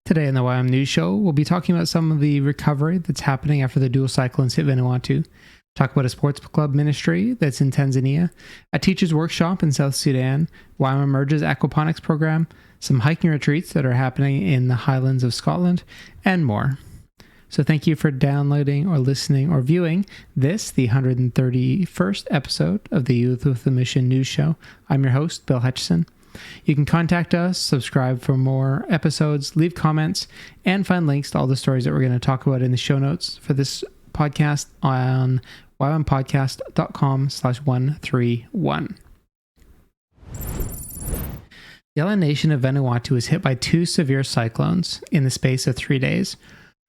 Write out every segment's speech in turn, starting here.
Today in the YWAM News Show, we'll be talking about some of the recovery that's happening after the dual cyclones hit Vanuatu, talk about a sports club ministry that's in Tanzania, a teacher's workshop in South Sudan, YWAM Emerge's aquaponics program, some hiking retreats that are happening in the highlands of Scotland, and more. So thank you for downloading or listening or viewing this, the 131st episode of the Youth with a Mission News Show. I'm your host, Bill Hutchison. You can contact us, subscribe for more episodes, leave comments, and find links to all the stories that we're going to talk about in the show notes for this podcast on ywampodcast.com/131. The island nation of Vanuatu was hit by two severe cyclones in the space of 3 days.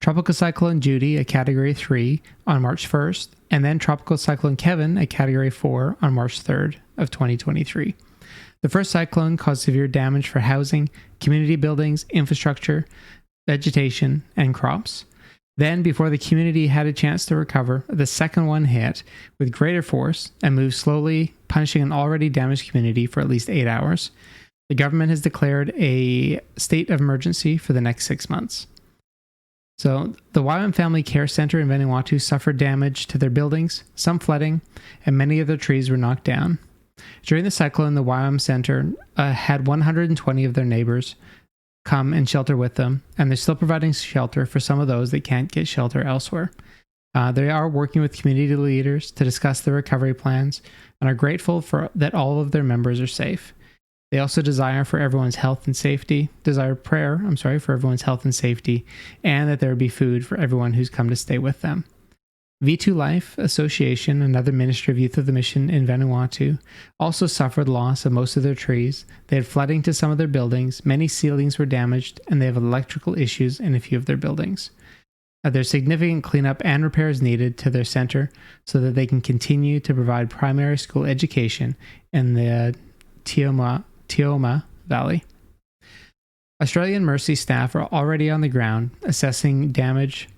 Tropical Cyclone Judy, a Category 3, on March 1st, and then Tropical Cyclone Kevin, a Category 4, on March 3rd of 2023. The first cyclone caused severe damage for housing, community buildings, infrastructure, vegetation, and crops. Then, before the community had a chance to recover, the second one hit with greater force and moved slowly, punishing an already damaged community for at least 8 hours. The government has declared a state of emergency for the next 6 months. So, the YWAM Family Care Center in Vanuatu suffered damage to their buildings, some flooding, and many of their trees were knocked down. During the cyclone, the YWAM Center had 120 of their neighbors come and shelter with them, and they're still providing shelter for some of those that can't get shelter elsewhere. They are working with community leaders to discuss the recovery plans and are grateful for that all of their members are safe. They also desire prayer for everyone's health and safety, and that there be food for everyone who's come to stay with them. V2 Life Association, another ministry of Youth of the Mission in Vanuatu, also suffered loss of most of their trees. They had flooding to some of their buildings, many ceilings were damaged, and they have electrical issues in a few of their buildings. There's significant cleanup and repairs needed to their center so that they can continue to provide primary school education in the Teoma Valley. Australian Mercy staff are already on the ground assessing damage,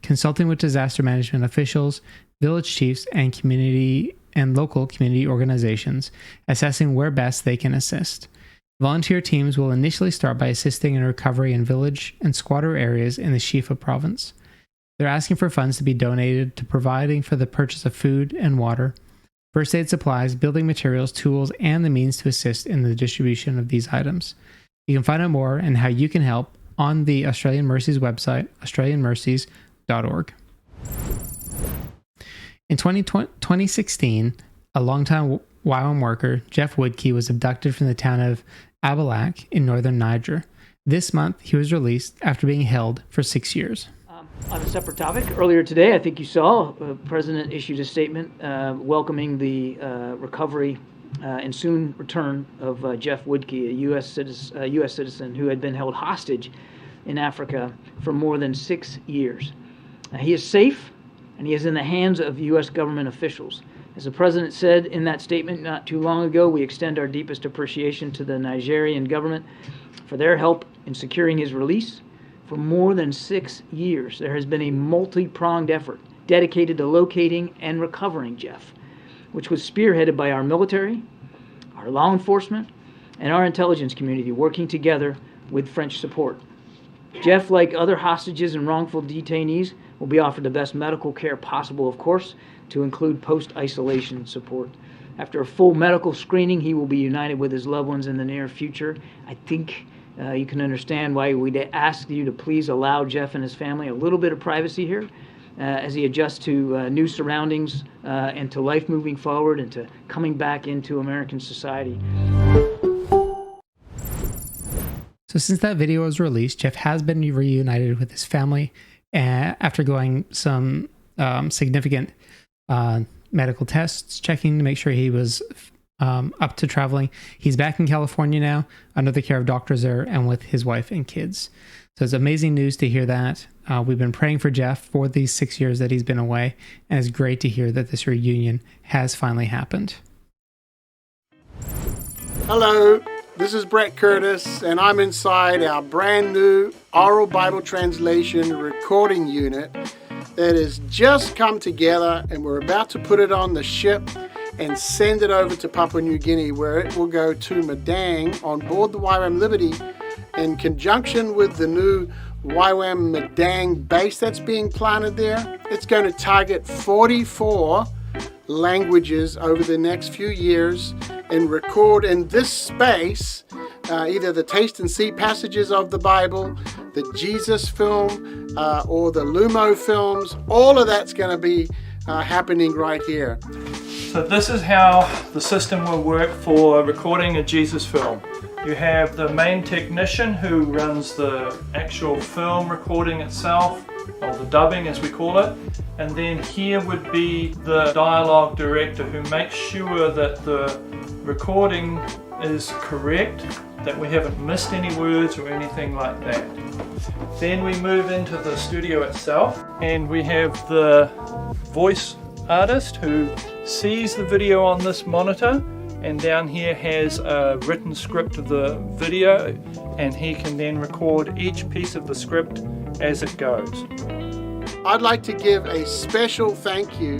consulting with disaster management officials, village chiefs, and community and local community organizations, assessing where best they can assist. Volunteer teams will initially start by assisting in recovery in village and squatter areas in the Shifa province. They're asking for funds to be donated to providing for the purchase of food and water, first aid supplies, building materials, tools, and the means to assist in the distribution of these items. You can find out more and how you can help on the Australian Mercies website, australianmercies.org. In 2016, a longtime YWAM worker, Jeff Woodkey, was abducted from the town of Abalak in northern Niger. This month, he was released after being held for 6 years. On a separate topic, earlier today, I think you saw, the President issued a statement welcoming the recovery and soon return of Jeff Woodkey, a U.S. citizen who had been held hostage in Africa for more than 6 years. He is safe, and he is in the hands of U.S. government officials. As the President said in that statement not too long ago, we extend our deepest appreciation to the Nigerian government for their help in securing his release. For more than 6 years, there has been a multi-pronged effort dedicated to locating and recovering Jeff, which was spearheaded by our military, our law enforcement, and our intelligence community working together with French support. Jeff, like other hostages and wrongful detainees, will be offered the best medical care possible, of course, to include post-isolation support. After a full medical screening, he will be united with his loved ones in the near future. I think you can understand why we'd ask you to please allow Jeff and his family a little bit of privacy here as he adjusts to new surroundings and to life moving forward and to coming back into American society. So since that video was released, Jeff has been reunited with his family after going some significant medical tests, checking to make sure he was up to traveling. He's back in California now, under the care of doctors there, and with his wife and kids. So it's amazing news to hear that. We've been praying for Jeff for these 6 years that he's been away, and it's great to hear that this reunion has finally happened. Hello, this is Brett Curtis, and I'm inside our brand new oral Bible translation recording unit that has just come together, and we're about to put it on the ship and send it over to Papua New Guinea, where it will go to Madang on board the YWAM Liberty in conjunction with the new YWAM Medang base that's being planted there. It's going to target 44 languages over the next few years and record in this space either the taste and see passages of the Bible, the Jesus film, or the Lumo films. All of that's going to be happening right here. So this is how the system will work for recording a Jesus film. You have the main technician who runs the actual film recording itself, or the dubbing as we call it, and then here would be the dialogue director who makes sure that the recording is correct, that we haven't missed any words or anything like that. Then we move into the studio itself, and we have the voice artist who sees the video on this monitor, and down here has a written script of the video, and he can then record each piece of the script as it goes. I'd like to give a special thank you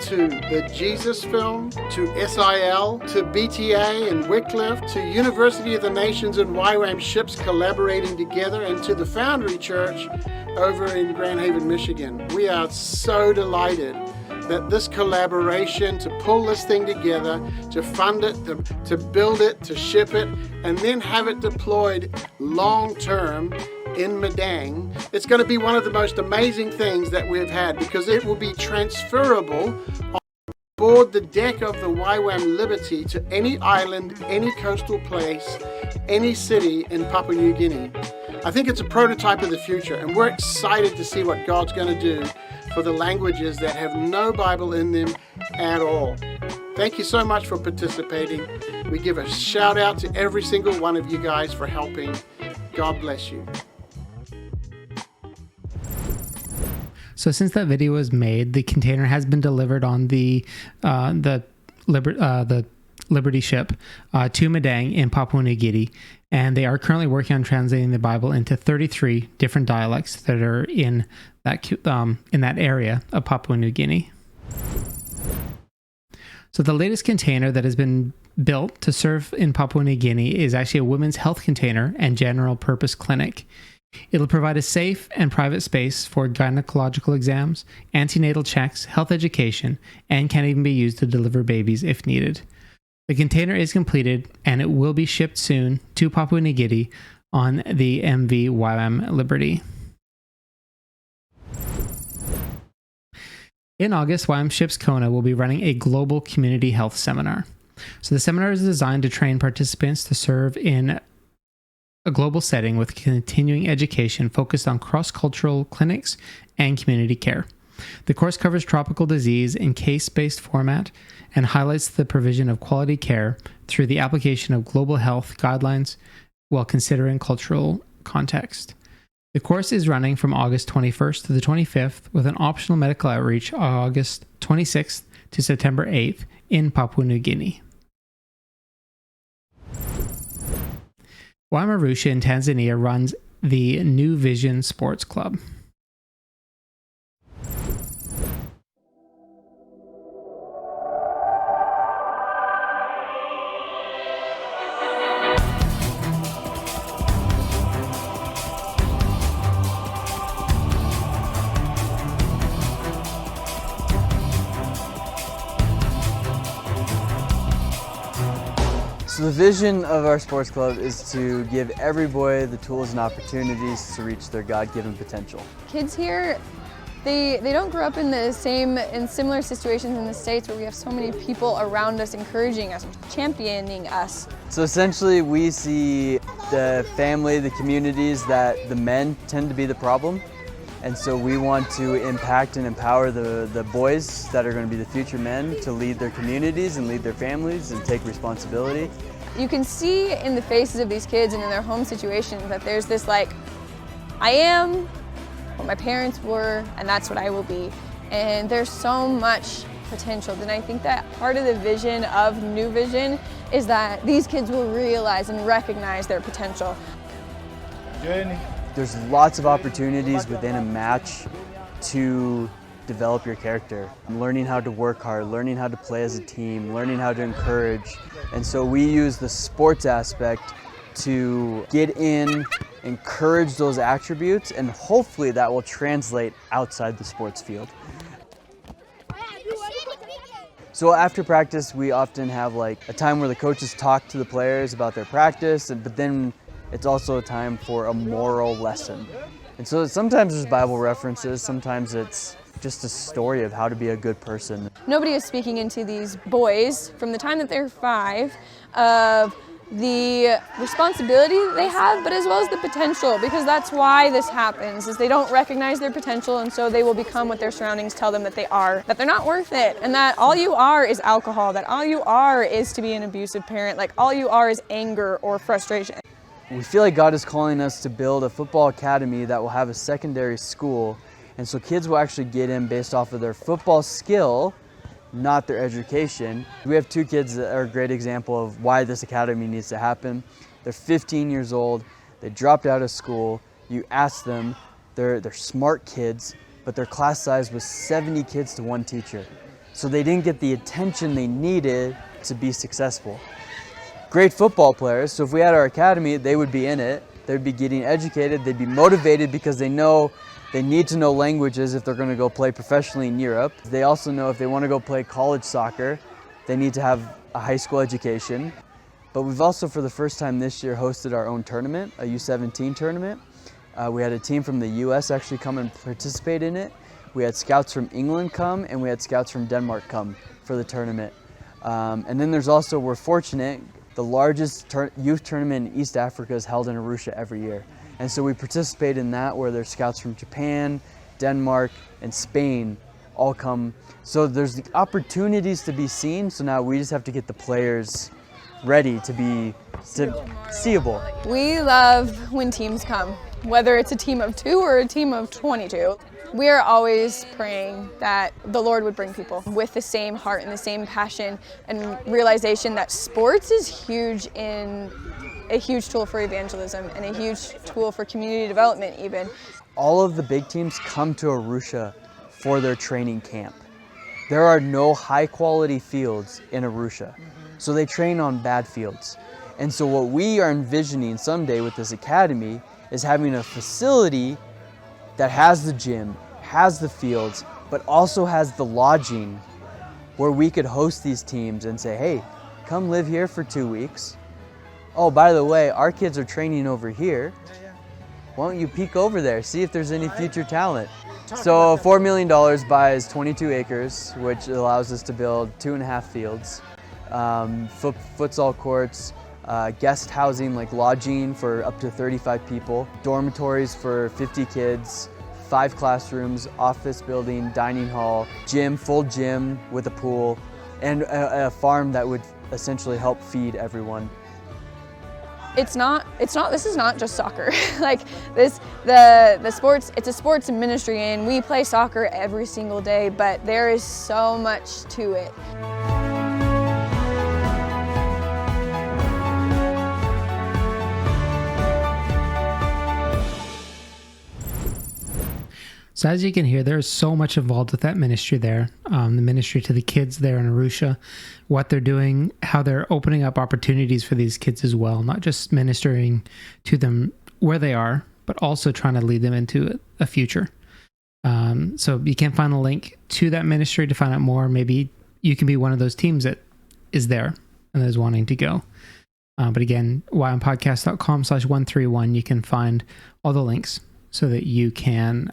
to the Jesus Film, to SIL, to BTA and Wycliffe, to University of the Nations and YWAM Ships collaborating together, and to the Foundry Church over in Grand Haven, Michigan. We are so delighted that this collaboration to pull this thing together, to fund it, to build it, to ship it, and then have it deployed long-term in Medang. It's going to be one of the most amazing things that we've had, because it will be transferable on board the deck of the YWAM Liberty to any island, any coastal place, any city in Papua New Guinea. I think it's a prototype of the future, and we're excited to see what God's going to do for the languages that have no Bible in them at all. Thank you so much for participating. We give a shout out to every single one of you guys for helping. God bless you. So since that video was made, the container has been delivered on the Liberty ship to Medang in Papua New Guinea, and they are currently working on translating the Bible into 33 different dialects that are in that area of Papua New Guinea. So the latest container that has been built to serve in Papua New Guinea is actually a women's health container and general purpose clinic. It'll provide a safe and private space for gynecological exams, antenatal checks, health education, and can even be used to deliver babies if needed. The container is completed, and it will be shipped soon to Papua New Guinea on the MV YWAM Liberty. In August, YWAM Ships Kona will be running a global community health seminar. So the seminar is designed to train participants to serve in a global setting with continuing education focused on cross-cultural clinics and community care. The course covers tropical disease in case-based format and highlights the provision of quality care through the application of global health guidelines while considering cultural context. The course is running from August 21st to the 25th with an optional medical outreach August 26th to September 8th in Papua New Guinea. YWAM Arusha in Tanzania runs the New Vision Sports Club. So the vision of our sports club is to give every boy the tools and opportunities to reach their God-given potential. Kids here, they don't grow up in similar situations in the States where we have so many people around us encouraging us, championing us. So essentially we see the family, the communities, that the men tend to be the problem. And so we want to impact and empower the boys that are going to be the future men to lead their communities and lead their families and take responsibility. You can see in the faces of these kids and in their home situations that there's this like, I am what my parents were and that's what I will be. And there's so much potential. And I think that part of the vision of New Vision is that these kids will realize and recognize their potential. There's lots of opportunities within a match to develop your character. Learning how to work hard, learning how to play as a team, learning how to encourage. And so we use the sports aspect to get in, encourage those attributes, and hopefully that will translate outside the sports field. So after practice, we often have like a time where the coaches talk to the players about their practice, but then it's also a time for a moral lesson. And so sometimes there's Bible references, sometimes it's just a story of how to be a good person. Nobody is speaking into these boys from the time that they're 5 of the responsibility they have, but as well as the potential, because that's why this happens, is they don't recognize their potential, and so they will become what their surroundings tell them that they are, that they're not worth it, and that all you are is alcohol, that all you are is to be an abusive parent, like all you are is anger or frustration. We feel like God is calling us to build a football academy that will have a secondary school, and so kids will actually get in based off of their football skill, not their education. We have 2 kids that are a great example of why this academy needs to happen. They're 15 years old, they dropped out of school. You ask them, they're smart kids, but their class size was 70 kids to 1 teacher. So they didn't get the attention they needed to be successful. Great football players, so if we had our academy, they would be in it. They'd be getting educated, they'd be motivated because they know they need to know languages if they're going to go play professionally in Europe. They also know if they want to go play college soccer, they need to have a high school education. But we've also, for the first time this year, hosted our own tournament, a U17 tournament. We had a team from the US actually come and participate in it. We had scouts from England come, and we had scouts from Denmark come for the tournament. And then there's also, we're fortunate, the largest youth tournament in East Africa is held in Arusha every year. And so we participate in that, where there's scouts from Japan, Denmark, and Spain all come. So there's the opportunities to be seen, so now we just have to get the players ready to be seeable. We love when teams come, whether it's a team of 2 or a team of 22. We are always praying that the Lord would bring people with the same heart and the same passion and realization that sports is huge a huge tool for evangelism and a huge tool for community development even. All of the big teams come to Arusha for their training camp. There are no high quality fields in Arusha, so they train on bad fields. And so what we are envisioning someday with this academy is having a facility that has the gym, has the fields, but also has the lodging where we could host these teams and say, hey, come live here for 2 weeks. Oh, by the way, our kids are training over here. Why don't you peek over there, see if there's any future talent? So $4 million buys 22 acres, which allows us to build 2.5 fields, futsal courts, guest housing like lodging for up to 35 people, dormitories for 50 kids, 5 classrooms, office building, dining hall, gym, full gym with a pool, and a farm that would essentially help feed everyone. This is not just soccer. Like the sports, it's a sports ministry, and we play soccer every single day, but there is so much to it. So as you can hear, there is so much involved with that ministry there. The ministry to the kids there in Arusha, what they're doing, how they're opening up opportunities for these kids as well, not just ministering to them where they are, but also trying to lead them into a future. So you can find a link to that ministry to find out more. Maybe you can be one of those teams that is there and is wanting to go. But again, ywampodcast.com/131, you can find all the links so that you can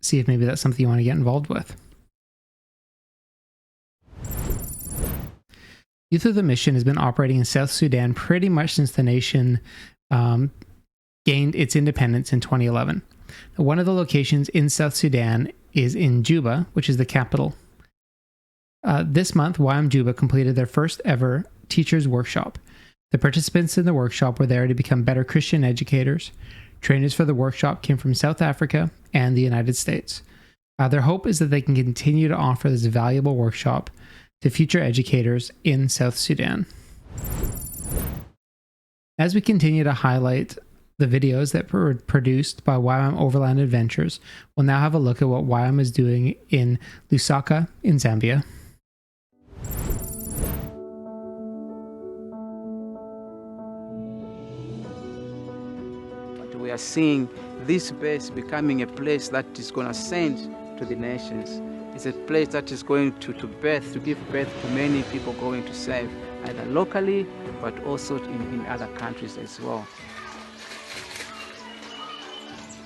see if maybe that's something you want to get involved with. Youth of the Mission has been operating in South Sudan pretty much since the nation gained its independence in 2011. Now, one of the locations in South Sudan is in Juba, which is the capital. This month, YWAM Juba completed their first ever teachers workshop. The participants in the workshop were there to become better Christian educators. Trainers for the workshop came from South Africa and the United States. Their hope is that they can continue to offer this valuable workshop to future educators in South Sudan. As we continue to highlight the videos that were produced by YWAM Overland Adventures, we'll now have a look at what YWAM is doing in Lusaka in Zambia. we are seeing this base becoming a place that is going to send to the nations. It's a place that is going to give birth to many people going to serve, either locally, but also in other countries as well.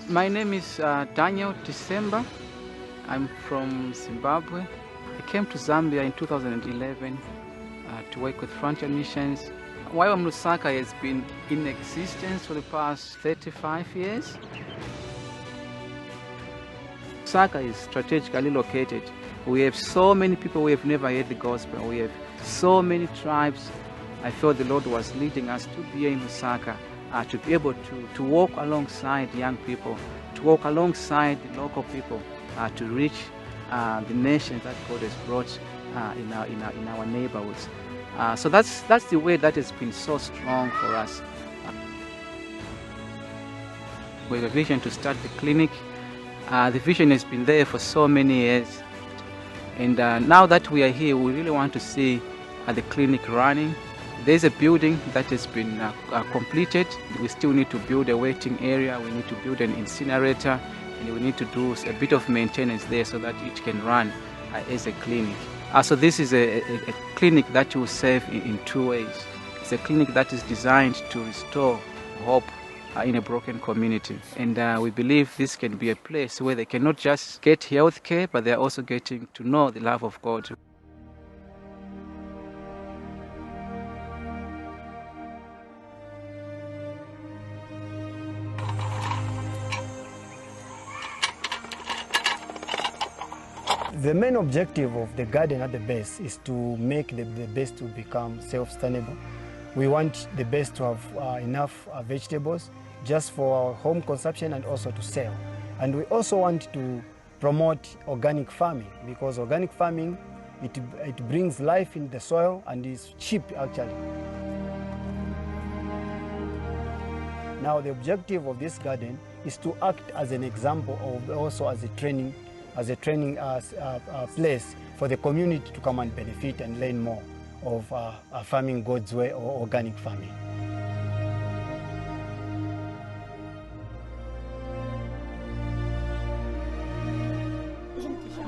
My name is Daniel December. I'm from Zimbabwe. I came to Zambia in 2011 to work with Frontier Missions. YWAM Lusaka has been in existence for the past 35 years. Lusaka is strategically located. We have so many people who have never heard the gospel. We have so many tribes. I felt the Lord was leading us to be in Lusaka, to be able to walk alongside young people, to walk alongside the local people, to reach the nations that God has brought in our neighborhoods. So that's the way that has been so strong for us. We have a vision to start the clinic. The vision has been there for so many years. And now that we are here, we really want to see the clinic running. There's a building that has been completed. We still need to build a waiting area. We need to build an incinerator. And we need to do a bit of maintenance there so that it can run as a clinic. So this is a clinic that will serve in two ways. It's a clinic that is designed to restore hope in a broken community. And we believe this can be a place where they can not just get health care, but they're also getting to know the love of God. The main objective of the garden at the base is to make the base to become self-sustainable. We want the base to have enough vegetables just for our home consumption and also to sell. And we also want to promote organic farming, because organic farming, it brings life in the soil and is cheap actually. Now the objective of this garden is to act as an example of also as a training place for the community to come and benefit and learn more of farming God's way or organic farming.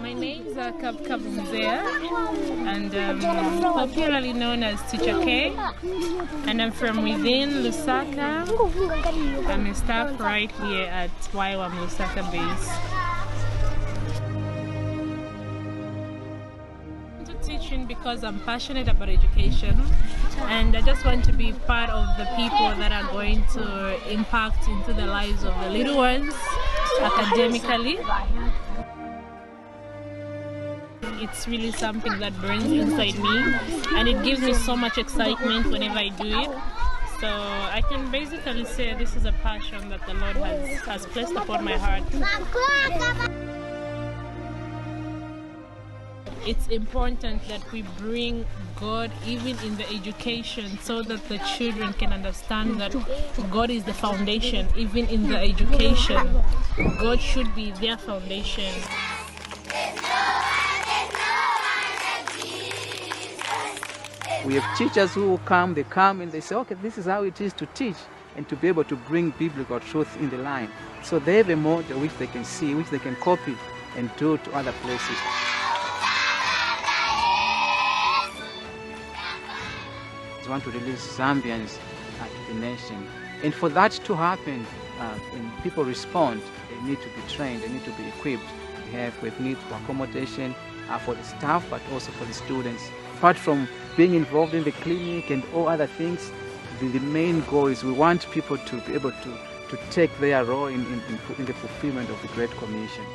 My name is Kabunzea, and popularly known as Teacher K, and I'm from within Lusaka. I'm a staff right here at YWAM Lusaka base. Teaching because I'm passionate about education, and I just want to be part of the people that are going to impact into the lives of the little ones academically. It's really something that burns inside me, and it gives me so much excitement whenever I do it. So I can basically say this is a passion that the Lord has placed upon my heart. It's important that we bring God even in the education, so that the children can understand that God is the foundation. Even in the education, God should be their foundation. We have teachers who come and they say, okay, this is how it is to teach, and to be able to bring biblical truth in the line. So they have a model which they can see, which they can copy and do to other places. I want to release Zambians to the nation. And for that to happen, when people respond, they need to be trained, they need to be equipped. We have need for accommodation for the staff, but also for the students. Apart from being involved in the clinic and all other things, the main goal is we want people to be able to take their role in the fulfillment of the Great Commission.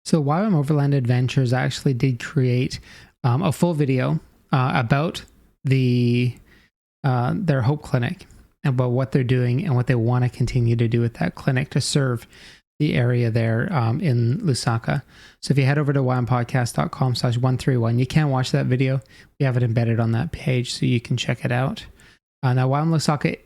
So YWAM Overland Adventures actually did create a full video about their Hope Clinic, about what they're doing and what they want to continue to do with that clinic to serve the area there in Lusaka. So if you head over to YWAMpodcast.com/131, you can watch that video. We have it embedded on that page, so you can check it out. Now, YWAM Lusaka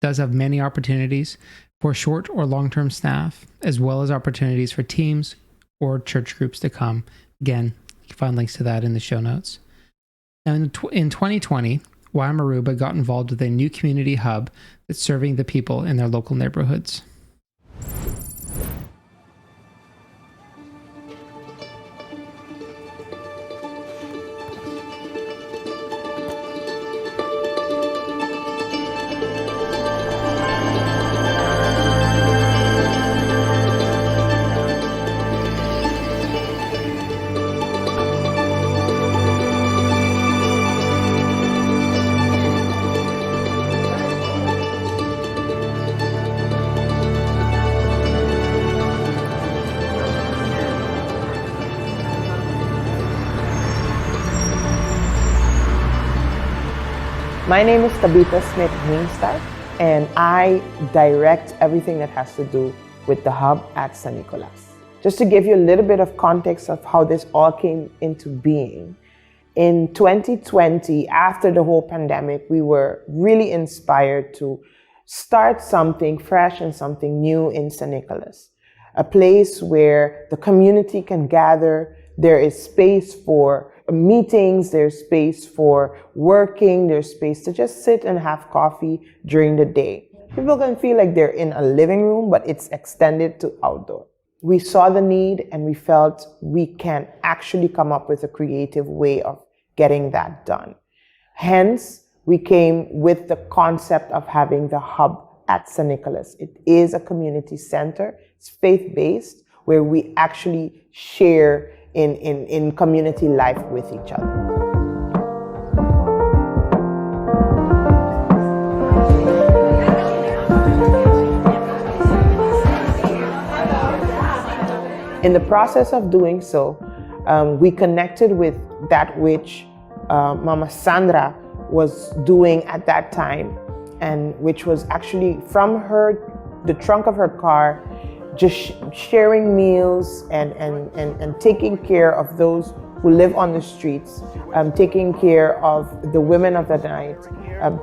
does have many opportunities for short or long-term staff, as well as opportunities for teams or church groups to come. Again, you can find links to that in the show notes. Now, in 2020, YWAM Aruba got involved with a new community hub that's serving the people in their local neighborhoods. My name is Tabitha Smith-Heemstad, and I direct everything that has to do with the hub at San Nicolas. Just to give you a little bit of context of how this all came into being, in 2020, after the whole pandemic, we were really inspired to start something fresh and something new in San Nicolas, a place where the community can gather. There is space for meetings, there's space for working, there's space to just sit and have coffee during the day. People can feel like they're in a living room, but it's extended to outdoor. We saw the need and we felt we can actually come up with a creative way of getting that done. Hence, we came with the concept of having the hub at San Nicolas. It is a community center, it's faith-based, where we actually share in community life with each other. In the process of doing so, we connected with that which Mama Sandra was doing at that time, and which was actually from the trunk of her car, just sharing meals and taking care of those who live on the streets, taking care of the women of the night,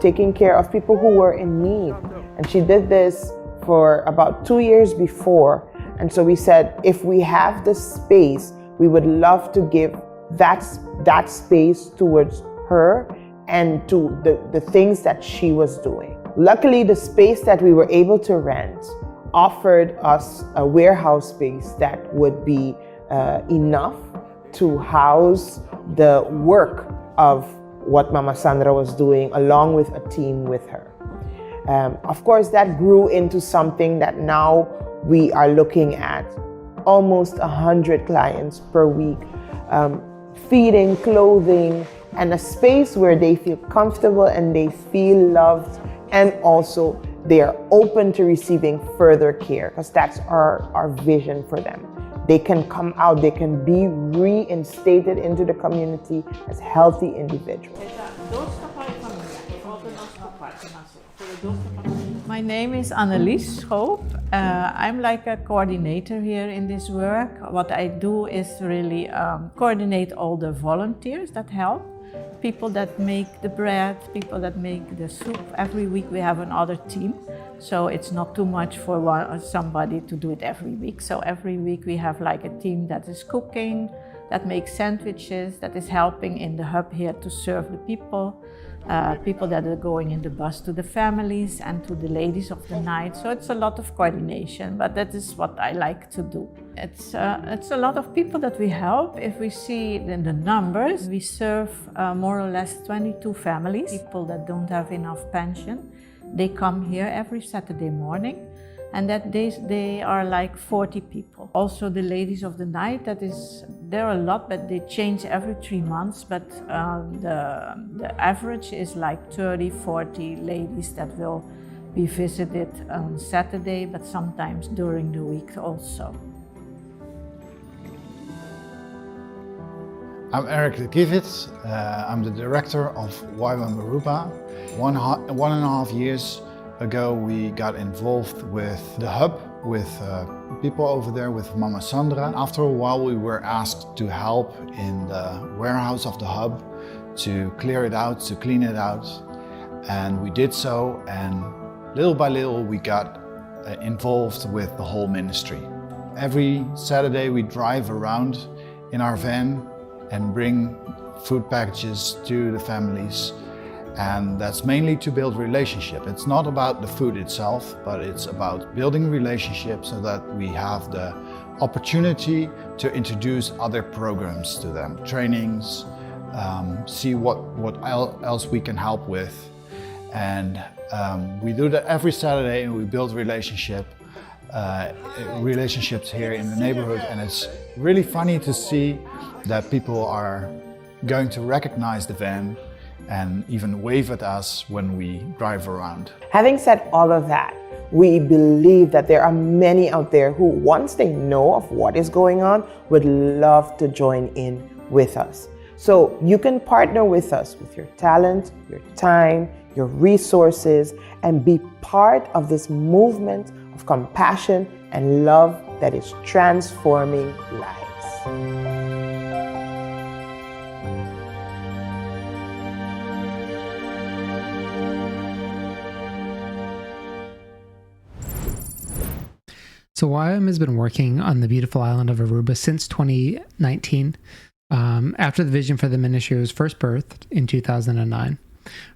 taking care of people who were in need. And she did this for about 2 years before. And so we said, if we have the space, we would love to give that space towards her and to the things that she was doing. Luckily, the space that we were able to rent offered us a warehouse space that would be enough to house the work of what Mama Sandra was doing, along with a team with her. Of course, that grew into something that now we are looking at almost 100 clients per week, feeding, clothing, and a space where they feel comfortable and they feel loved, and also they are open to receiving further care, because that's our vision for them. They can come out, they can be reinstated into the community as healthy individuals. My name is Annelies Schoop. I'm like a coordinator here in this work. What I do is really coordinate all the volunteers that help. People that make the bread, people that make the soup. Every week we have another team, so it's not too much for somebody to do it every week. So every week we have like a team that is cooking, that makes sandwiches, that is helping in the hub here to serve the people. People that are going in the bus to the families and to the ladies of the night. So it's a lot of coordination, but that is what I like to do. It's a lot of people that we help. If we see in the numbers, we serve more or less 22 families, people that don't have enough pension. They come here every Saturday morning, and that they are like 40 people. Also the ladies of the night, there are a lot, but they change every 3 months, but the average is like 30, 40 ladies that will be visited on Saturday, but sometimes during the week also. I'm Eric de Kivitz. I'm the director of YWAM Aruba. 1.5 years ago, we got involved with the hub, with people over there, with Mama Sandra. After a while, we were asked to help in the warehouse of the hub, to clear it out, to clean it out. And we did so, and little by little, we got involved with the whole ministry. Every Saturday, we drive around in our van and bring food packages to the families. And that's mainly to build relationship. It's not about the food itself, but it's about building relationships so that we have the opportunity to introduce other programs to them, trainings, see what else we can help with. And we do that every Saturday, and we build relationships here in the neighborhood. And it's really funny to see that people are going to recognize the van and even wave at us when we drive around. Having said all of that, we believe that there are many out there who, once they know of what is going on, would love to join in with us. So you can partner with us with your talent, your time, your resources, and be part of this movement of compassion and love that is transforming lives. So YWAM has been working on the beautiful island of Aruba since 2019, after the vision for the ministry was first birthed in 2009.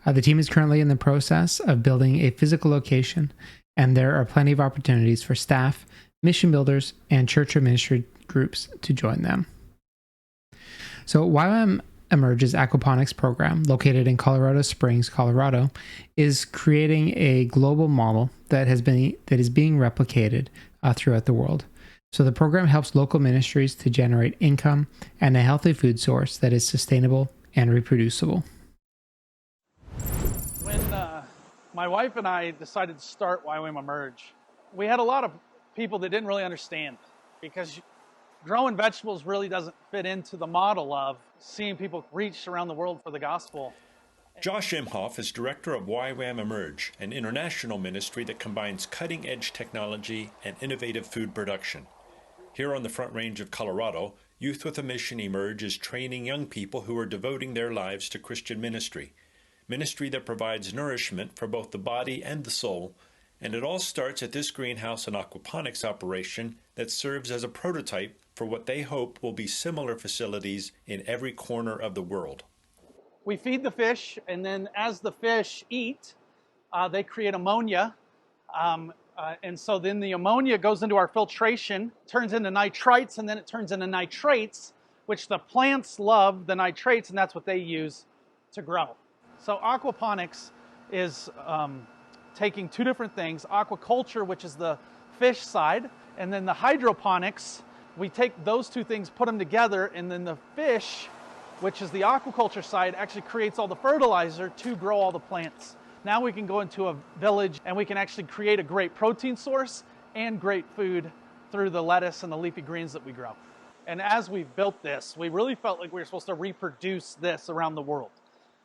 The team is currently in the process of building a physical location, and there are plenty of opportunities for staff, mission builders, and church or ministry groups to join them. So YWAM Emerge's aquaponics program, located in Colorado Springs, Colorado, is creating a global model that is being replicated throughout the world. So the program helps local ministries to generate income and a healthy food source that is sustainable and reproducible. When my wife and I decided to start YWAM Emerge, we had a lot of people that didn't really understand, because growing vegetables really doesn't fit into the model of seeing people reach around the world for the gospel. Josh Imhoff is director of YWAM Emerge, an international ministry that combines cutting-edge technology and innovative food production. Here on the Front Range of Colorado, Youth with a Mission Emerge is training young people who are devoting their lives to Christian ministry that provides nourishment for both the body and the soul, and it all starts at this greenhouse and aquaponics operation that serves as a prototype for what they hope will be similar facilities in every corner of the world. We feed the fish, and then as the fish eat, they create ammonia. And so then the ammonia goes into our filtration, turns into nitrites, and then it turns into nitrates, which the plants love, the nitrates, and that's what they use to grow. So aquaponics is taking two different things: aquaculture, which is the fish side, and then the hydroponics. We take those two things, put them together, and then the fish, which is the aquaculture side, actually creates all the fertilizer to grow all the plants. Now we can go into a village and we can actually create a great protein source and great food through the lettuce and the leafy greens that we grow. And as we built this, we really felt like we were supposed to reproduce this around the world.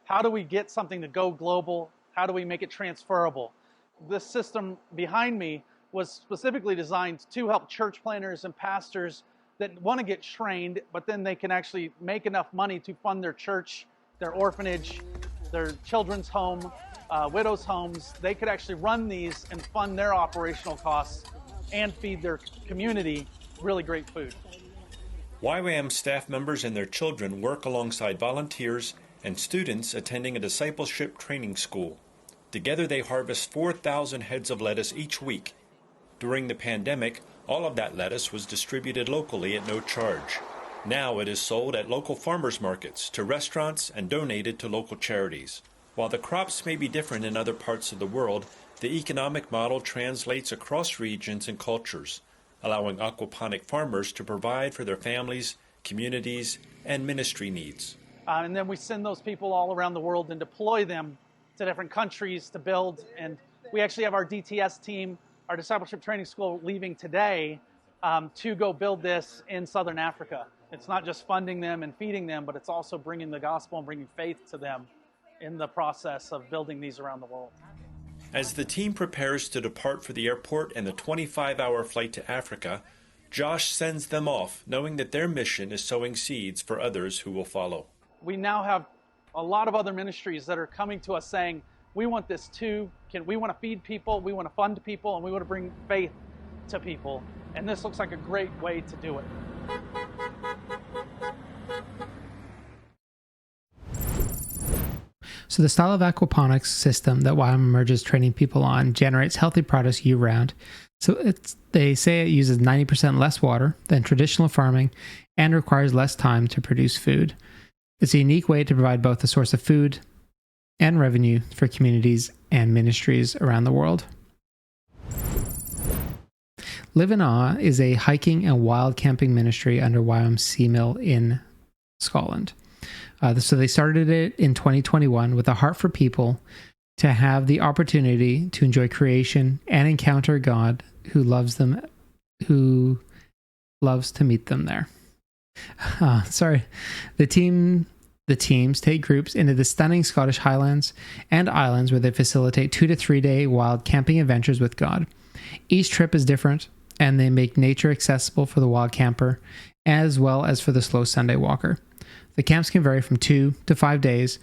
How do we get something to go global? How do we make it transferable? This system behind me was specifically designed to help church planners and pastors that want to get trained, but then they can actually make enough money to fund their church, their orphanage, their children's home, widows' homes. They could actually run these and fund their operational costs and feed their community really great food. YWAM staff members and their children work alongside volunteers and students attending a discipleship training school. Together they harvest 4,000 heads of lettuce each week. During the pandemic, all of that lettuce was distributed locally at no charge. Now it is sold at local farmers markets, to restaurants, and donated to local charities. While the crops may be different in other parts of the world, the economic model translates across regions and cultures, allowing aquaponic farmers to provide for their families, communities, and ministry needs. And then we send those people all around the world and deploy them to different countries to build. And we actually have our DTS team, our discipleship training school, leaving today to go build this in Southern Africa. It's not just funding them and feeding them, but it's also bringing the gospel and bringing faith to them in the process of building these around the world. As the team prepares to depart for the airport and the 25-hour flight to Africa, Josh sends them off, knowing that their mission is sowing seeds for others who will follow. We now have a lot of other ministries that are coming to us saying, we want this too. We want to feed people, we want to fund people, and we want to bring faith to people. And this looks like a great way to do it. So the style of aquaponics system that YWAM Emerge is training people on generates healthy products year-round. So they say it uses 90% less water than traditional farming and requires less time to produce food. It's a unique way to provide both a source of food and revenue for communities and ministries around the world. Live in Awe is a hiking and wild camping ministry under YWAM Seamill in Scotland. So they started it in 2021 with a heart for people to have the opportunity to enjoy creation and encounter God who loves them, who loves to meet them there. The teams take groups into the stunning Scottish highlands and islands where they facilitate 2 to 3 day wild camping adventures with God. Each trip is different, and they make nature accessible for the wild camper as well as for the slow Sunday walker. The camps can vary from 2 to 5 days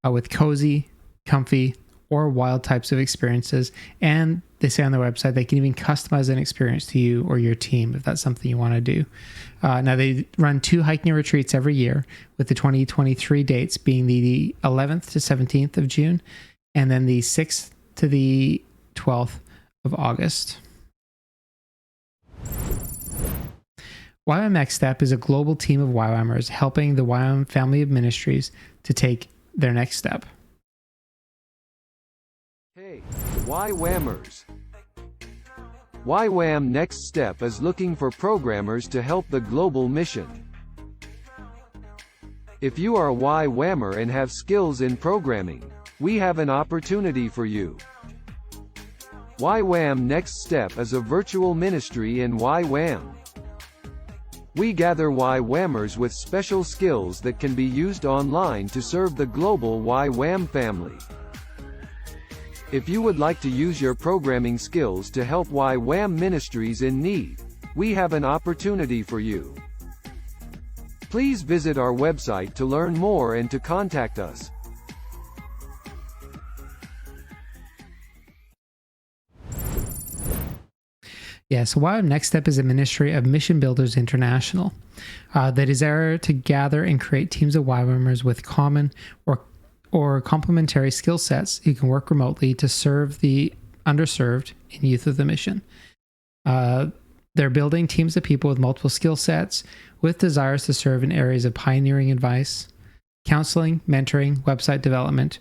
with cozy, comfy, or wild types of experiences, and they say on their website they can even customize an experience to you or your team if that's something you want to do. Now they run 2 hiking retreats every year, with the 2023 dates being the 11th to 17th of June, and then the 6th to the 12th of August. YWAM Next Step is a global team of YWAMers helping the YWAM family of ministries to take their next step. Hey, YWAMers! YWAM Next Step is looking for programmers to help the global mission. If you are a YWAMer and have skills in programming, we have an opportunity for you. YWAM Next Step is a virtual ministry in YWAM. We gather YWAMers with special skills that can be used online to serve the global YWAM family. If you would like to use your programming skills to help YWAM ministries in need, we have an opportunity for you. Please visit our website to learn more and to contact us. So YWAM Next Step is a ministry of Mission Builders International that is there to gather and create teams of YWAMers with common or complementary skill sets who can work remotely to serve the underserved and youth of the mission. They're building teams of people with multiple skill sets with desires to serve in areas of pioneering advice, counseling, mentoring, website development,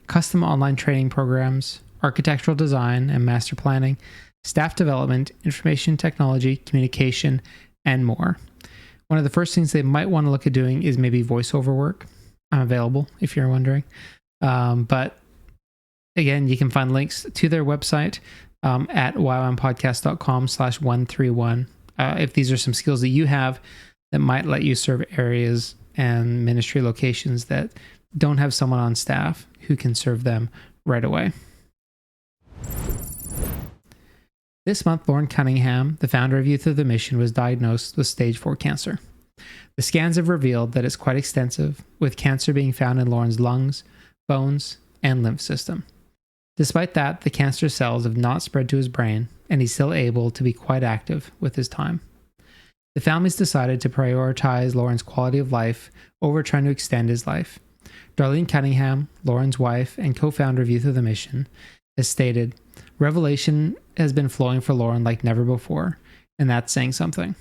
custom online training programs, architectural design and master planning, staff development, information technology, communication, and more. One of the first things they might want to look at doing is maybe voiceover work. I'm available if you're wondering. But again, you can find links to their website at ywampodcast.com/131. If these are some skills that you have that might let you serve areas and ministry locations that don't have someone on staff who can serve them right away. This month, Lauren Cunningham, the founder of Youth of the Mission, was diagnosed with stage 4 cancer. The scans have revealed that it's quite extensive, with cancer being found in Lauren's lungs, bones, and lymph system. Despite that, the cancer cells have not spread to his brain, and he's still able to be quite active with his time. The family's decided to prioritize Lauren's quality of life over trying to extend his life. Darlene Cunningham, Lauren's wife and co-founder of Youth of the Mission, has stated, "Revelation has been flowing for Lauren like never before, and that's saying something.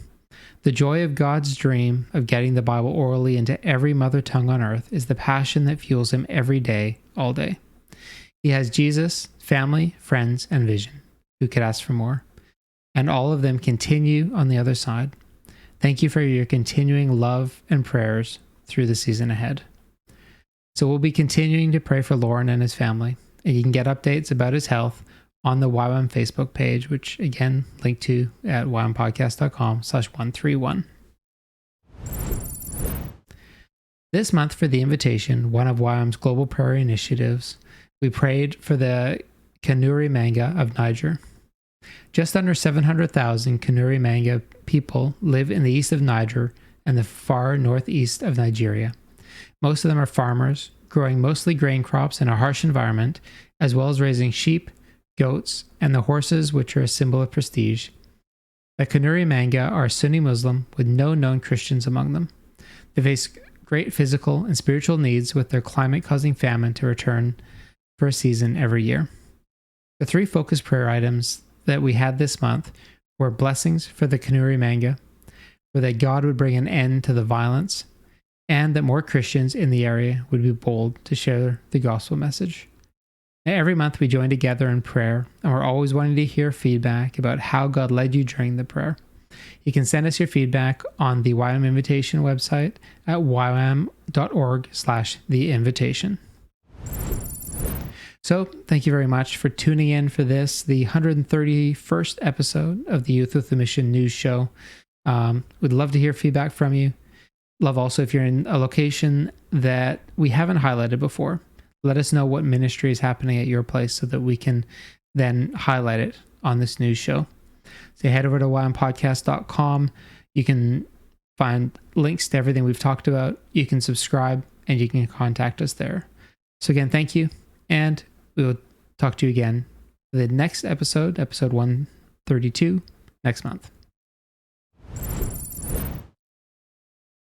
The joy of God's dream of getting the Bible orally into every mother tongue on earth is the passion that fuels him every day, all day. He has Jesus, family, friends, and vision. Who could ask for more? And all of them continue on the other side. Thank you for your continuing love and prayers through the season ahead." So we'll be continuing to pray for Lauren and his family, and you can get updates about his health on the YWAM Facebook page, which again, linked to at ywampodcast.com/131. This month for the invitation, one of YWAM's global prayer initiatives, we prayed for the Kanuri Manga of Niger. Just under 700,000 Kanuri Manga people live in the east of Niger and the far northeast of Nigeria. Most of them are farmers, growing mostly grain crops in a harsh environment, as well as raising sheep, goats, and the horses, which are a symbol of prestige. The Kanuri Manga are Sunni Muslim with no known Christians among them. They face great physical and spiritual needs with their climate-causing famine to return for a season every year. The 3 focus prayer items that we had this month were blessings for the Kanuri manga, where that God would bring an end to the violence, and that more Christians in the area would be bold to share the gospel message. Now, every month we join together in prayer, and we're always wanting to hear feedback about how God led you during the prayer. You can send us your feedback on the YWAM Invitation website at ywam.org/theinvitation. So, thank you very much for tuning in for this, the 131st episode of the Youth with a Mission News Show. We'd love to hear feedback from you. Love also if you're in a location that we haven't highlighted before. Let us know what ministry is happening at your place so that we can then highlight it on this news show. So head over to ywampodcast.com. You can find links to everything we've talked about. You can subscribe and you can contact us there. So again, thank you. And we will talk to you again for the next episode, episode 132, next month.